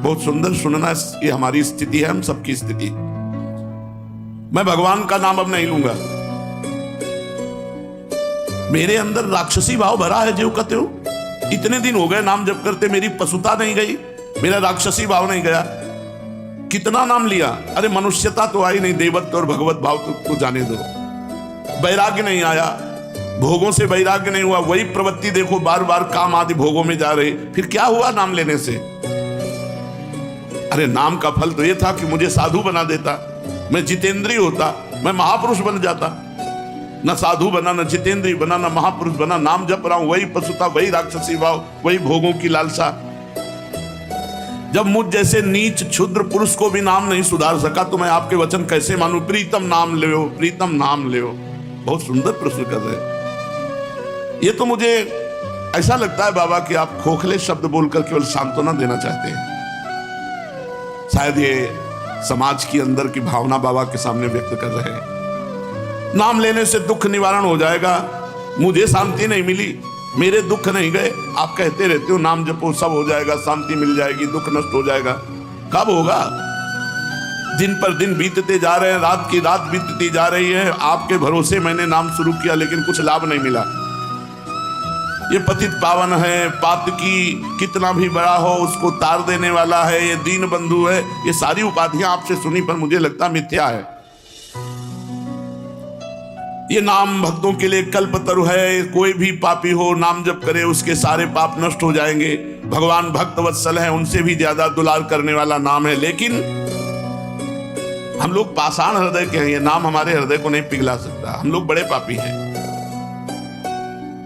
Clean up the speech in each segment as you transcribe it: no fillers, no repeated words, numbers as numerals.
बहुत सुंदर सुनना, ये हमारी स्थिति है, हम सबकी स्थिति। मैं भगवान का नाम अब नहीं लूंगा। मेरे अंदर राक्षसी भाव भरा है, जो कहते हो इतने दिन हो गए नाम जप करते, मेरी पशुता नहीं गई, मेरा राक्षसी भाव नहीं गया। कितना नाम लिया, अरे मनुष्यता तो आई नहीं, देवत्व और भगवत भाव तो जाने दो। वैराग्य नहीं आया, भोगों से वैराग्य नहीं हुआ, वही प्रवृत्ति देखो बार बार काम आदि भोगों में जा रहे। फिर क्या हुआ नाम लेने से? अरे नाम का फल तो ये था कि मुझे साधु बना देता, मैं जितेंद्रिय होता, मैं महापुरुष बन जाता। न साधु बना, न जितेंद्रिय बना, न महापुरुष बना। नाम जप रहा हूं, वही पशुता, वही राक्षसी भाव, वही भोगों की लालसा। जब मुझ जैसे नीच क्षुद्र पुरुष को भी नाम नहीं सुधार सका, तो मैं आपके वचन कैसे मानूं? प्रीतम नाम ले, प्रीतम नाम ले। बहुत सुंदर प्रश्न कर रहे। ये तो मुझे ऐसा लगता है बाबा कि आप खोखले शब्द बोलकर केवल सांत्वना देना चाहते हैं। शायद ये समाज की अंदर की भावना बाबा के सामने व्यक्त कर रहे हैं। नाम लेने से दुख निवारण हो जाएगा, मुझे शांति नहीं मिली, मेरे दुख नहीं गए। आप कहते रहते हो नाम जपो सब हो जाएगा, शांति मिल जाएगी, दुख नष्ट हो जाएगा। कब होगा? दिन पर दिन बीतते जा रहे हैं, रात की रात बीतती जा रही है। आपके भरोसे मैंने नाम शुरू किया, लेकिन कुछ लाभ नहीं मिला। ये पतित पावन है, पातकी कितना भी बड़ा हो उसको तार देने वाला है, ये दीन बंधु है, ये सारी उपाधियां आपसे सुनी पर मुझे लगता मिथ्या है। ये नाम भक्तों के लिए कल्पतरु है। कोई भी पापी हो नाम जप करे, उसके सारे पाप नष्ट हो जाएंगे। भगवान भक्त वत्सल है, उनसे भी ज्यादा दुलार करने वाला नाम है। लेकिन हम लोग पाषाण हृदय के हैं, ये नाम हमारे हृदय को नहीं पिघला सकता। हम लोग बड़े पापी हैं।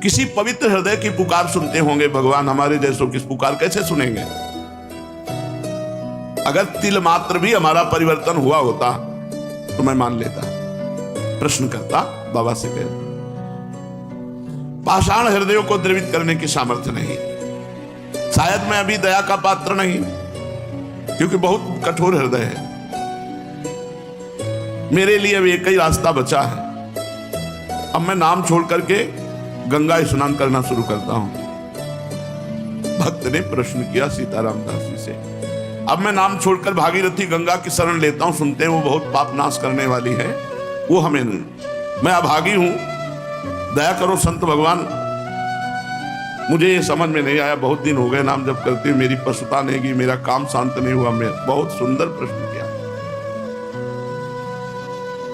किसी पवित्र हृदय की पुकार सुनते होंगे भगवान, हमारे जैसों की पुकार कैसे सुनेंगे? अगर तिल मात्र भी हमारा परिवर्तन हुआ होता तो मैं मान लेता। प्रश्न करता बाबा से कह, पाषाण हृदयों को द्रवित करने की सामर्थ्य नहीं। शायद मैं अभी दया का पात्र नहीं, क्योंकि बहुत कठोर हृदय है। मेरे लिए अब एक ही रास्ता बचा है। अब मैं नाम छोड़ करके गंगा स्नान करना शुरू करता हूं। भक्त ने प्रश्न किया सीताराम दास जी से, अब मैं नाम छोड़कर भागीरथी गंगा की शरण लेता हूं। सुनते हैं वो बहुत पाप नाश करने वाली है, वो हमें नहीं, मैं अभागी हूं, दया करो संत भगवान। मुझे ये समझ में नहीं आया, बहुत दिन हो गए नाम जप करते, मेरी पशुता नहीं गई, मेरा काम शांत नहीं हुआ। मैं बहुत सुंदर प्रश्न किया।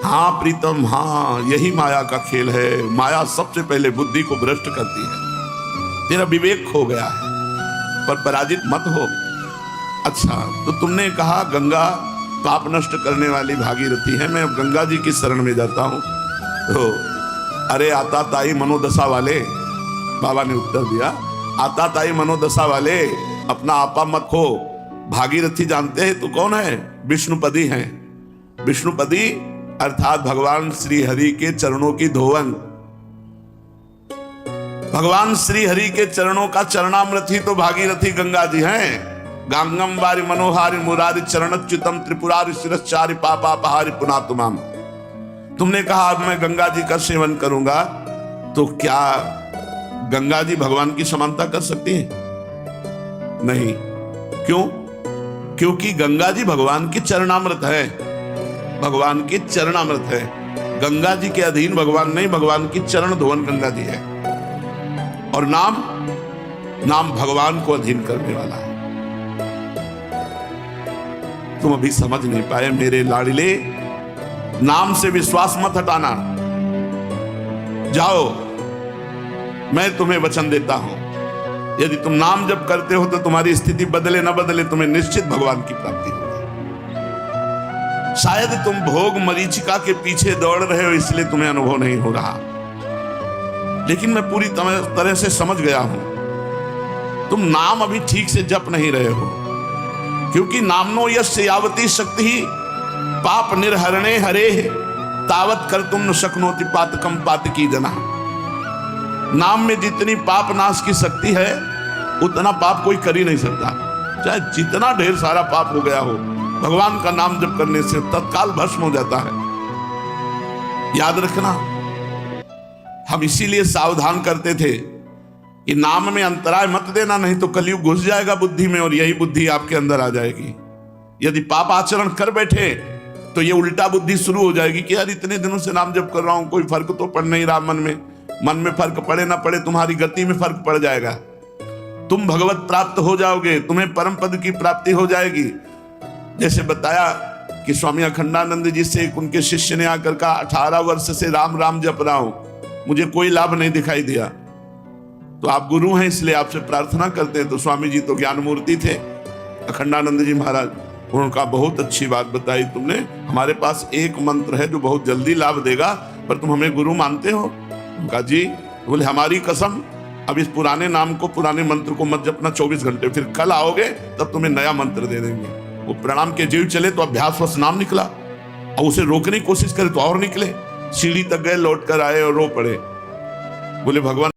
हाँ प्रीतम, हाँ यही माया का खेल है। माया सबसे पहले बुद्धि को भ्रष्ट करती है। तेरा विवेक खो गया है, पर पराजित मत हो। अच्छा, तो तुमने कहा गंगा पाप नष्ट करने वाली भागीरथी है, मैं अब गंगा जी की शरण में जाता हूं। तो अरे आता ताई मनोदशा वाले, बाबा ने उत्तर दिया, आता ताई मनोदशा वाले, अपना आपा मत खो। भागीरथी जानते हैं तो कौन है? विष्णुपदी हैं। विष्णुपदी अर्थात भगवान श्री हरि के चरणों की धोवन। भगवान श्री हरि के चरणों का चरणामृत ही तो भागीरथी गंगा जी हैं। गांगम वारि मनोहारि मुरारि चरणच्युतम त्रिपुरारि शिरश्चारि पापापहारि पुनातुमाम। तुमने कहा अब मैं गंगा जी का सेवन करूंगा, तो क्या गंगा जी भगवान की समानता कर सकती है? नहीं। क्यों? क्योंकि गंगा जी भगवान की चरणामृत है, भगवान की चरणामृत है। गंगा जी के अधीन भगवान नहीं, भगवान की चरण धोवन गंगा जी है। और नाम भगवान को अधीन करने वाला है। तुम अभी समझ नहीं पाए मेरे लाडले, नाम से विश्वास मत हटाना। जाओ, मैं तुम्हें वचन देता हूं, यदि तुम नाम जप करते हो तो तुम्हारी स्थिति बदले न बदले, तुम्हें निश्चित भगवान की प्राप्ति होगी। शायद तुम भोग मरीचिका के पीछे दौड़ रहे हो, इसलिए तुम्हें अनुभव नहीं हो रहा, लेकिन मैं पूरी तरह से समझ गया हूं। तुम नाम अभी ठीक से जप नहीं रहे हो, क्योंकि नामनो यस्य यावती शक्ति ही पाप निर्हरणे हरे तावत कर तुम न शक्नोति पातकम पातकी जना। नाम में जितनी पाप नाश की शक्ति है, उतना पाप कोई कर ही नहीं सकता। चाहे जितना ढेर सारा पाप हो गया हो, भगवान का नाम जप करने से तत्काल भस्म हो जाता है। याद रखना, हम इसीलिए सावधान करते थे कि नाम में अंतराय मत देना, नहीं तो कलयुग घुस जाएगा बुद्धि में और यही बुद्धि आपके अंदर आ जाएगी। यदि पाप आचरण कर बैठे तो ये उल्टा बुद्धि शुरू हो जाएगी कि यार इतने दिनों से नाम जप कर रहा हूं, कोई फर्क तो पड़ नहीं रहा मन में फर्क पड़े ना पड़े, तुम्हारी गति में फर्क पड़ जाएगा। तुम भगवत प्राप्त हो जाओगे, तुम्हें परम पद की प्राप्ति हो जाएगी। जैसे बताया कि स्वामी अखंडानंद जी से उनके शिष्य ने आकर कहा 18 वर्ष से राम राम जप रहा हूं, मुझे कोई लाभ नहीं दिखाई दिया। तो आप गुरु हैं इसलिए आपसे प्रार्थना करते हैं। तो स्वामी जी तो ज्ञान मूर्ति थे, अखंडानंद जी महाराज, उनका बहुत अच्छी बात बताई तुमने, हमारे पास एक मंत्र है जो बहुत जल्दी लाभ देगा, पर तुम हमें गुरु मानते हो? उनका जी। बोले हमारी कसम, अब इस पुराने नाम को, पुराने मंत्र को मत जपना 24 घंटे, फिर कल आओगे तब तुम्हें नया मंत्र दे देंगे। वो प्रणाम के जीव चले तो अभ्यासवश नाम निकला, और उसे रोकने की कोशिश करे तो और निकले। सीढ़ी तक गए, लौट कर आए और रो पड़े। बोले भगवान